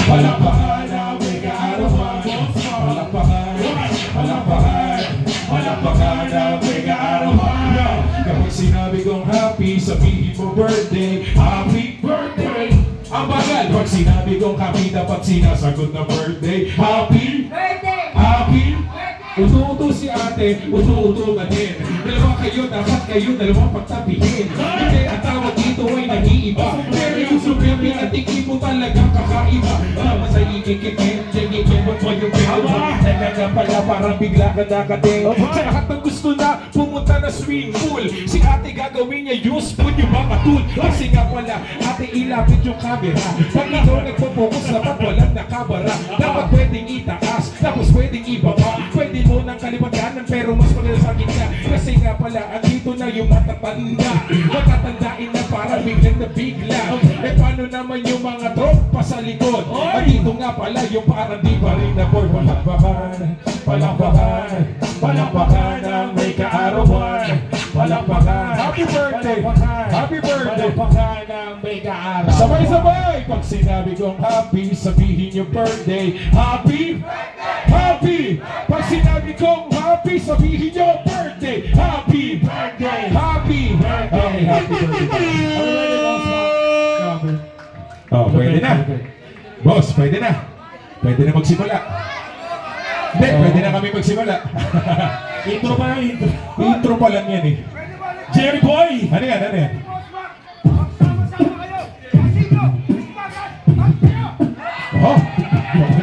Palakpakan ang may kaarawan. Palakpakan, palakpakan, palakpakan ang may kaarawan. Kapag sinabi kong happy, sabihin mo birthday, happy birthday. Ang bagal, pag sinabi kong happy, dapat sinasagot na birthday, happy Birthday! happy. Uto-uto si ate, uto-uto ka din. Dalawa kayo, dapat kayo dalawang pagtapihin. Hindi, ang tawag dito ay nag-iiba. Pero yung supreme at tingin mo talagang kakaiba. Tama sa ikikikin, tingin mo mo yung pero. Talaga pala parang bigla ka nakating. Sa lahat ng gusto na pumunta na swimming pool, si ate gagawin niya useful yung mga tool. Kasi nga pala, ate ilapit yung camera. Pag ikaw nagpo-focus, dapat walang nakabara. Dapat pwedeng itaas, tapos pwedeng ibaba. Pwede mo ng kalimanganan pero mas maganda sa akin ka. Kasi nga pala, andito na yung matatanda. Matatandain na parang biglang na bigla. Eh paano naman yung mga tropa sa likod? Andito nga pala yung parang di pa rin na boy. Palakpakan, palakpakan, palakpakan ang may kaarawan. Palakpakan, happy birthday, happy birthday. Palakpakan ang may kaarawan. Sabay-sabay! Pag sinabi kong happy, sabihin yung birthday, happy happy! Pag sinabi kong happy, sabihin yung birthday, happy birthday! Happy birthday! Okay, happy birthday! Oh, pwede na. Boss, pwede na. Pwede na magsimula. Hindi, pwede na kami magsimula. Intro pa lang, intro. Intro pa lang yan eh. Jerry Boy! Ano yan, ano yan?